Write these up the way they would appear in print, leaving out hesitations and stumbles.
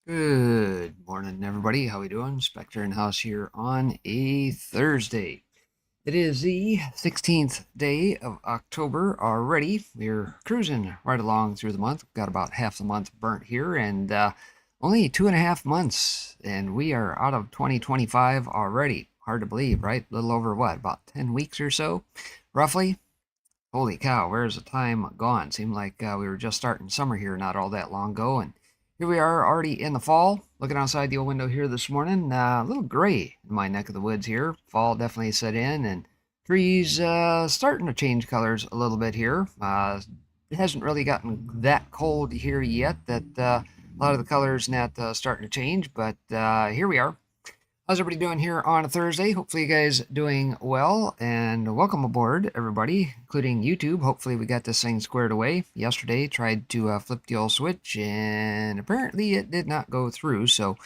Good morning, everybody. How we doing? Spectre in house here on a Thursday. It is the 16th day of October already. We're cruising right along through the month. Got about half the month burnt here, and only 2.5 months, and we are out of 2025 already. Hard to believe, right? A little over what, about 10 weeks or so, roughly. Holy cow, where's the time gone? Seemed like we were just starting summer here not all that long ago, and here we are already in the fall. Looking outside the old window here this morning, a little gray in my neck of the woods here. Fall definitely set in, and trees starting to change colors a little bit here. It hasn't really gotten that cold here yet that a lot of the colors not starting to change, but here we are. How's everybody doing here on a Thursday? Hopefully you guys doing well, and welcome aboard everybody, including YouTube. Hopefully we got this thing squared away. Yesterday tried to flip the old switch, and apparently it did not go through, so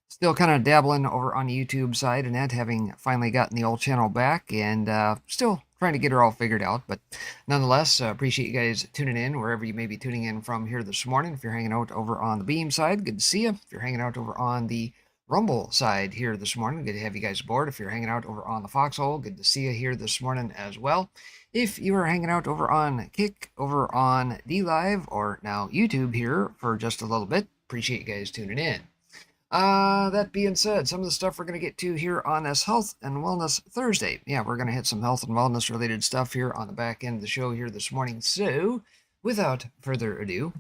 still kind of dabbling over on the YouTube side and that, having finally gotten the old channel back, and still trying to get her all figured out. But nonetheless, appreciate you guys tuning in wherever you may be tuning in from here this morning. If you're hanging out over on the Beam side, good to see you. If you're hanging out over on the Rumble side here this morning, good to have you guys aboard. If you're hanging out over on the Foxhole, good to see you here this morning as well. If you are hanging out over on Kick, over on DLive, or now YouTube here for just a little bit, appreciate you guys tuning in. That being said, some of the stuff we're going to get to here on this Health and Wellness Thursday. Yeah, we're going to hit some health and wellness related stuff here on the back end of the show here this morning. So, without further ado,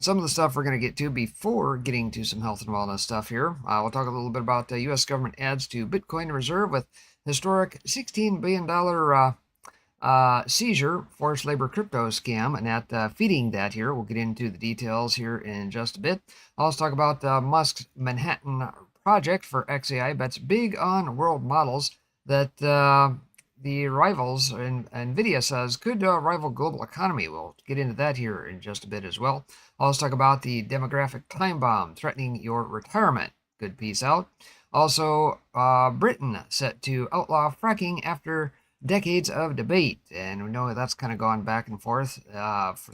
some of the stuff we're going to get to before getting to some health and wellness stuff here. We'll talk a little bit about U.S. government adds to Bitcoin Reserve with historic $16 billion seizure, forced labor crypto scam, and that feeding that here. We'll get into the details here in just a bit. I'll also talk about Musk's Manhattan project for XAI bets big on world models that the rivals, and NVIDIA says, could rival global economy. We'll get into that here in just a bit as well. I'll also talk about the demographic time bomb threatening your retirement. Good piece out. Also, Britain set to outlaw fracking after decades of debate, and we know that's kind of gone back and forth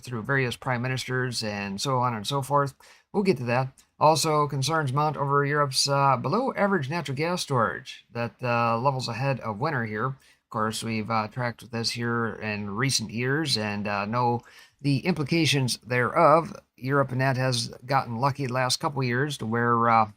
through various prime ministers and so on and so forth. We'll get to that. Also, concerns mount over Europe's below average natural gas storage, that levels ahead of winter here. Of course, we've tracked this here in recent years and know the implications thereof. Europe and that has gotten lucky the last couple years to where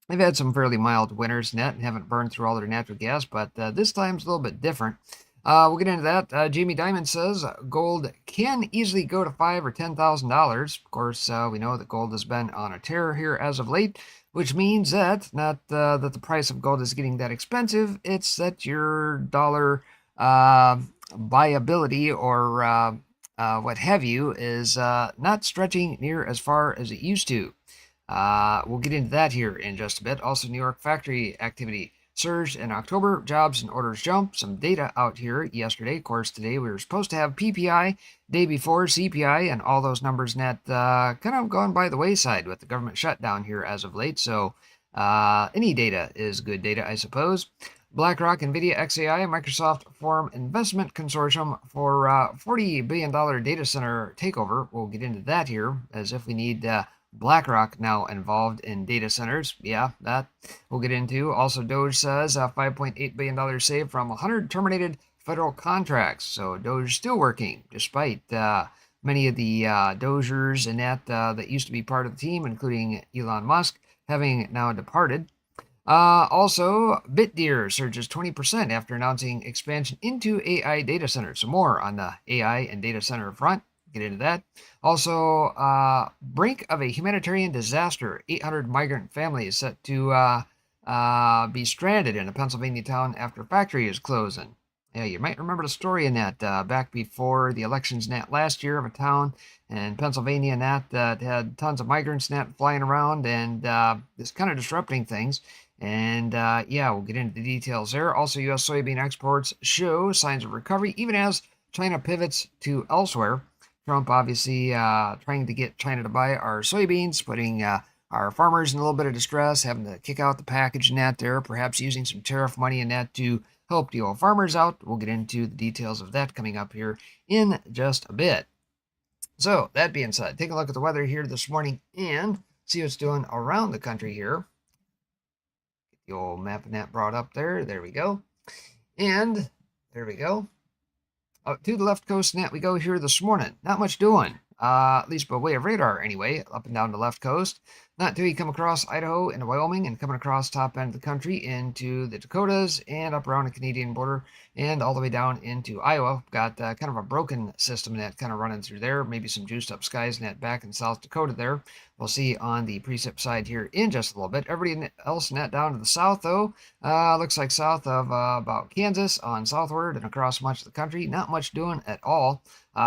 they've had some fairly mild winters net and haven't burned through all their natural gas, but this time's a little bit different. We'll get into that. Jamie Dimon says gold can easily go to $5,000 or $10,000. Of course, we know that gold has been on a tear here as of late, which means that not that the price of gold is getting that expensive, it's that your dollar buyability or what have you is not stretching near as far as it used to. We'll get into that here in just a bit. Also, New York factory activity surged in October. Jobs and orders jumped. Some data out here yesterday. Of course, today we were supposed to have PPI, day before CPI, and all those numbers net kind of gone by the wayside with the government shutdown here as of late. So any data is good data, I suppose. BlackRock, NVIDIA, XAI, and Microsoft form investment consortium for $40 billion data center takeover. We'll get into that here, as if we need BlackRock now involved in data centers. Yeah, that we'll get into. Also, Doge says $5.8 billion saved from 100 terminated federal contracts. So Doge still working, despite many of the Dogers and that used to be part of the team, including Elon Musk, having now departed. Also, BitDeer surges 20% after announcing expansion into AI data centers. So more on the AI and data center front. Get into that. Also, brink of a humanitarian disaster. 800 migrant families set to be stranded in a Pennsylvania town after factory is closing. Yeah, you might remember the story in that back before the elections in that last year of a town in Pennsylvania and that had tons of migrants in that flying around and it's kind of disrupting things. And yeah, we'll get into the details there. Also, U.S. soybean exports show signs of recovery even as China pivots to elsewhere. Trump obviously trying to get China to buy our soybeans, putting our farmers in a little bit of distress, having to kick out the package in that there, perhaps using some tariff money in that to help the old farmers out. We'll get into the details of that coming up here in just a bit. So, that being said, take a look at the weather here this morning and see what's doing around the country here. Get the old map and that brought up there. There we go. And there we go. Up to the left coast net we go here this morning. Not much doing, at least by way of radar anyway, up and down the left coast. Not until you come across Idaho into Wyoming and coming across top end of the country into the Dakotas and up around the Canadian border and all the way down into Iowa. Got kind of a broken system net kind of running through there. Maybe some juiced up skies net back in South Dakota there. We'll see on the precip side here in just a little bit. Everybody else net down to the south though. Looks like south of about Kansas on southward and across much of the country. Not much doing at all.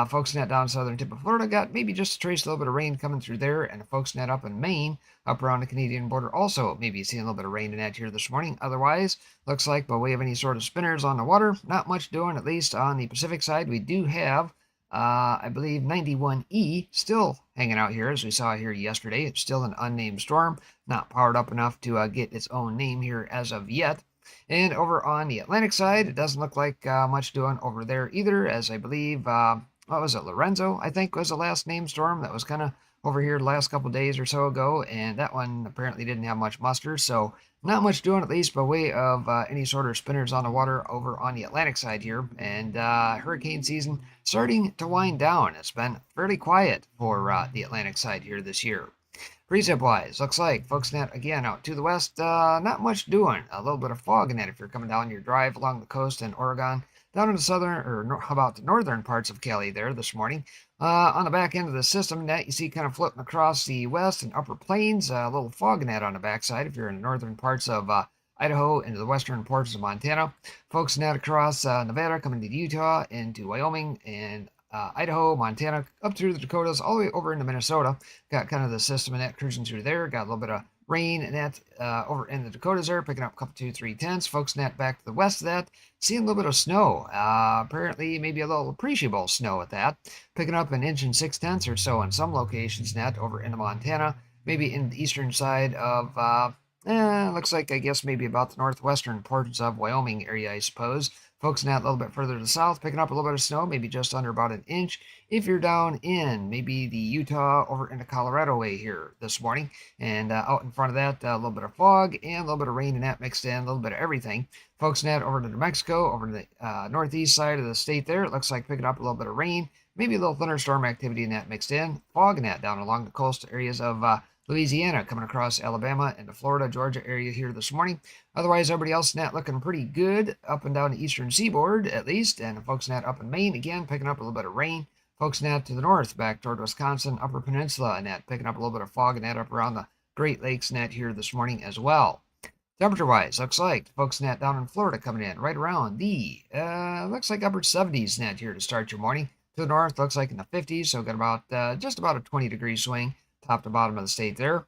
Folks net down southern tip of Florida got maybe just a trace, a little bit of rain coming through there. And folks net up in Maine, up around the Canadian border, also maybe seeing a little bit of rain in that here this morning. Otherwise, looks like by way of any sort of spinners on the water, not much doing, at least on the Pacific side. We do have I believe 91E still hanging out here, as we saw here yesterday. It's still an unnamed storm, not powered up enough to get its own name here as of yet. And over on the Atlantic side, it doesn't look like much doing over there either, as I believe, what was it, Lorenzo, I think was the last named storm that was kind of over here the last couple days or so ago, and that one apparently didn't have much muster, so not much doing, at least by way of any sort of spinners on the water over on the Atlantic side here. And hurricane season starting to wind down. It's been fairly quiet for the Atlantic side here this year. Precip wise, looks like folks net again out to the west, not much doing. A little bit of fog in that if you're coming down your drive along the coast in Oregon. Down in the southern, or how about the northern parts of Cali there this morning. On the back end of the system, net you see kind of floating across the west and upper plains. A little fog in that on the backside if you're in the northern parts of Idaho into the western parts of Montana. Folks net across Nevada, coming to Utah, into Wyoming, and Idaho, Montana, up through the Dakotas, all the way over into Minnesota. Got kind of the system and that cruising through there. Got a little bit of rain and that over in the Dakotas there, picking up a couple 2-3 tenths. Folks net back to the west of that, seeing a little bit of snow. Apparently maybe a little appreciable snow at that. Picking up 1.6 inches or so in some locations net over into Montana. Maybe in the eastern side of looks like I guess maybe about the northwestern portions of Wyoming area, I suppose. Folks net a little bit further to the south, picking up a little bit of snow, maybe just under about 1 inch. If you're down in maybe the Utah over into Colorado way here this morning, and out in front of that, a little bit of fog and a little bit of rain and that mixed in, a little bit of everything. Folks net over to New Mexico, over to the northeast side of the state there, it looks like picking up a little bit of rain, maybe a little thunderstorm activity in that mixed in. Fog in that down along the coast areas of Louisiana, coming across Alabama and the Florida, Georgia area here this morning. Otherwise, everybody else net looking pretty good up and down the eastern seaboard, at least. And folks net up in Maine, again, picking up a little bit of rain. Folks net to the north, back toward Wisconsin, upper peninsula, and net picking up a little bit of fog and that up around the Great Lakes net here this morning as well. Temperature-wise, looks like folks net down in Florida coming in right around the, looks like upper 70s net here to start your morning. To the north, looks like in the 50s, so got about just about a 20-degree swing top to bottom of the state there.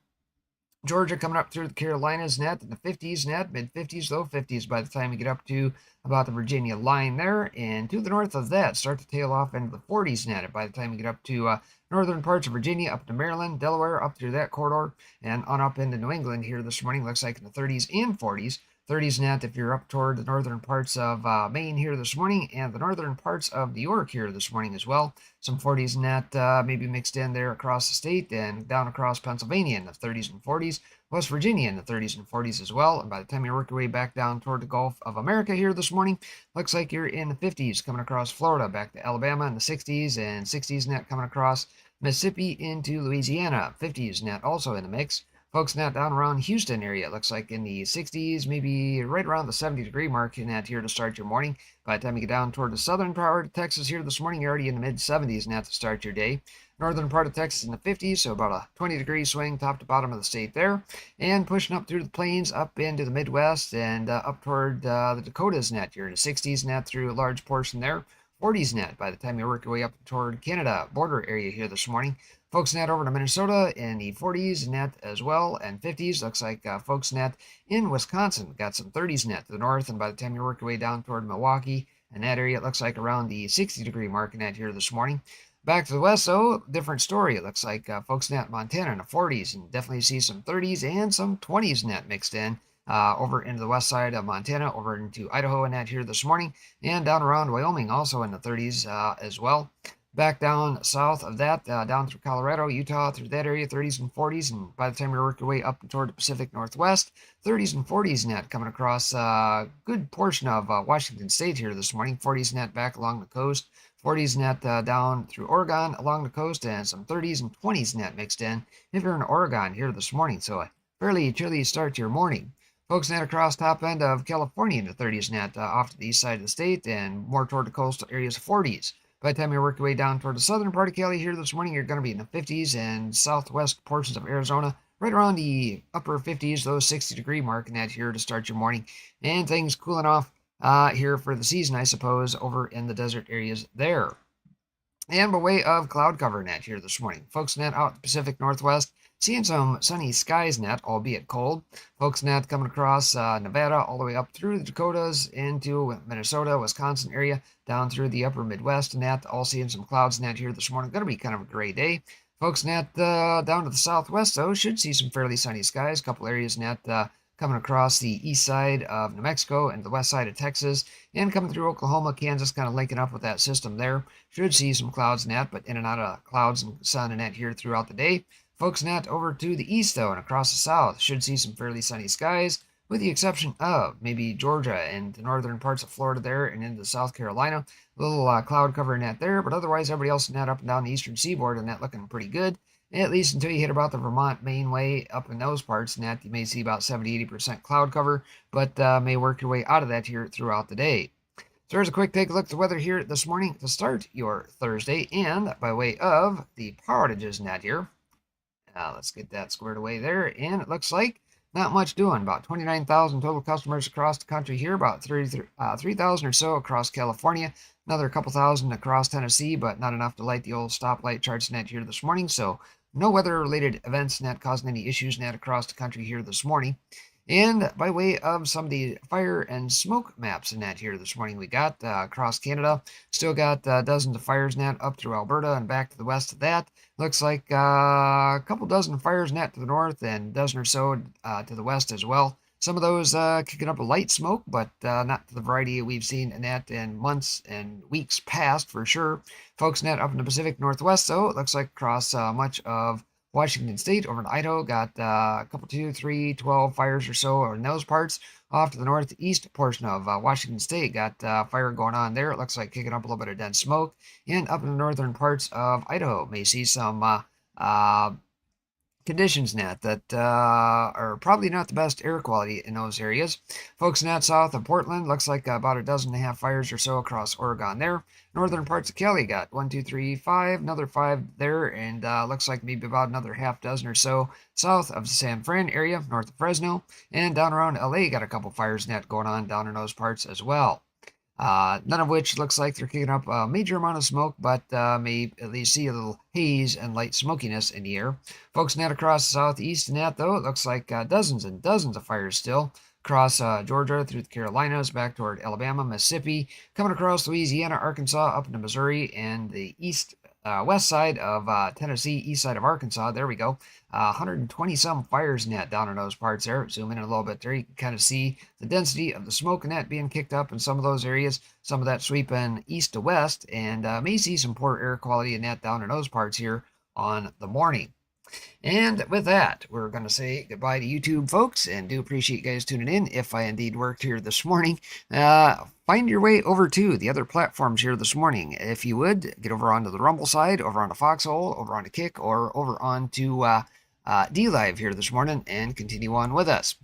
Georgia coming up through the Carolinas net in the 50s net, mid-50s, low 50s by the time you get up to about the Virginia line there. And to the north of that, start to tail off into the 40s net by the time you get up to northern parts of Virginia, up to Maryland, Delaware, up through that corridor, and on up into New England here this morning. Looks like in the 30s and 40s. 30s net if you're up toward the northern parts of Maine here this morning and the northern parts of New York here this morning as well. Some 40s net maybe mixed in there across the state and down across Pennsylvania in the 30s and 40s. West Virginia in the 30s and 40s as well. And by the time you work your way back down toward the Gulf of America here this morning, looks like you're in the 50s coming across Florida, back to Alabama in the 60s, and 60s net coming across Mississippi into Louisiana. 50s net also in the mix. Folks net down around Houston area, it looks like in the 60s, maybe right around the 70-degree mark in that here to start your morning. By the time you get down toward the southern part of Texas here this morning, you're already in the mid-70s net to start your day. Northern part of Texas in the 50s, so about a 20-degree swing top to bottom of the state there. And pushing up through the plains, up into the Midwest, and up toward the Dakotas net. You're in the 60s net through a large portion there. 40s net by the time you work your way up toward Canada border area here this morning. Folks net over to Minnesota in the 40s net as well, and 50s. Looks like folks net in Wisconsin got some 30s net to the north, and by the time you work your way down toward Milwaukee and that area, it looks like around the 60-degree mark net here this morning. Back to the west, though, different story. It looks like folks net Montana in the 40s, and definitely see some 30s and some 20s net mixed in. Over into the west side of Montana, over into Idaho and that here this morning, and down around Wyoming also in the 30s as well. Back down south of that, down through Colorado, Utah, through that area, 30s and 40s. And by the time you work your way up toward the Pacific Northwest, 30s and 40s net coming across a good portion of Washington State here this morning. 40s net back along the coast, 40s net down through Oregon along the coast, and some 30s and 20s net mixed in if you're in Oregon here this morning. So a fairly chilly start to your morning. Folks net across top end of California in the 30s net off to the east side of the state and more toward the coastal areas, 40s. By the time you work your way down toward the southern part of Cali here this morning, you're going to be in the 50s, and southwest portions of Arizona right around the upper 50s, those 60-degree mark, and that here to start your morning. And things cooling off here for the season, I suppose, over in the desert areas there. And by way of cloud cover net here this morning, folks net out in the Pacific Northwest, seeing some sunny skies net, albeit cold. Folks net coming across Nevada all the way up through the Dakotas into Minnesota, Wisconsin area, down through the upper Midwest, and that all seeing some clouds net here this morning. Going to be kind of a gray day. Folks net down to the southwest, though, should see some fairly sunny skies. A couple areas net coming across the east side of New Mexico and the west side of Texas, and coming through Oklahoma, Kansas, kind of linking up with that system there. Should see some clouds net, but in and out of clouds and sun and net here throughout the day. Folks net over to the east, though, and across the south, should see some fairly sunny skies, with the exception of maybe Georgia and the northern parts of Florida there and into South Carolina. A little cloud cover net there, but otherwise everybody else net up and down the eastern seaboard and net looking pretty good. At least until you hit about the Vermont Maine way up in those parts, and that you may see about 70-80% cloud cover, but may work your way out of that here throughout the day. So there's a quick take a look at the weather here this morning to start your Thursday, and by way of the power outages net here. Let's get that squared away there, and it looks like not much doing. About 29,000 total customers across the country here, about 3,000 or so across California, another couple thousand across Tennessee, but not enough to light the old stoplight charts net here this morning. So no weather-related events net causing any issues net across the country here this morning. And by way of some of the fire and smoke maps in that here this morning, we got across Canada, still got dozens of fires net up through Alberta and back to the west of that. Looks like a couple dozen fires net to the north and a dozen or so to the west as well. Some of those kicking up a light smoke, but not to the variety we've seen in that in months and weeks past for sure. Folks net up in the Pacific Northwest, though, it looks like across much of Washington State over in Idaho, got a couple, 2, 3, 12 fires or so in those parts. Off to the northeast portion of Washington State, got fire going on there. It looks like kicking up a little bit of dense smoke. And up in the northern parts of Idaho, may see some conditions net that are probably not the best air quality in those areas. Folks net south of Portland, looks like about a dozen and a half fires or so across Oregon there. Northern parts of Cali got 1, 2, 3, 5, another 5 there, and looks like maybe about another half dozen or so south of the San Fran area, north of Fresno, and down around LA got a couple fires net going on down in those parts as well. None of which looks like they're kicking up a major amount of smoke, but may at least see a little haze and light smokiness in the air. Folks net across the southeast and that, though, it looks like dozens and dozens of fires still across Georgia, through the Carolinas, back toward Alabama, Mississippi, coming across Louisiana, Arkansas, up into Missouri, and the west side of Tennessee, east side of Arkansas. There we go. 120 some fires net down in those parts there. Zoom in a little bit there. You can kind of see the density of the smoke net being kicked up in some of those areas. Some of that sweeping east to west, and may see some poor air quality in that down in those parts here on the morning. And with that, we're going to say goodbye to YouTube, folks, and do appreciate you guys tuning in. If I indeed worked here this morning, find your way over to the other platforms here this morning. If you would, get over onto the Rumble side, over onto Foxhole, over onto Kick, or over onto DLive here this morning, and continue on with us.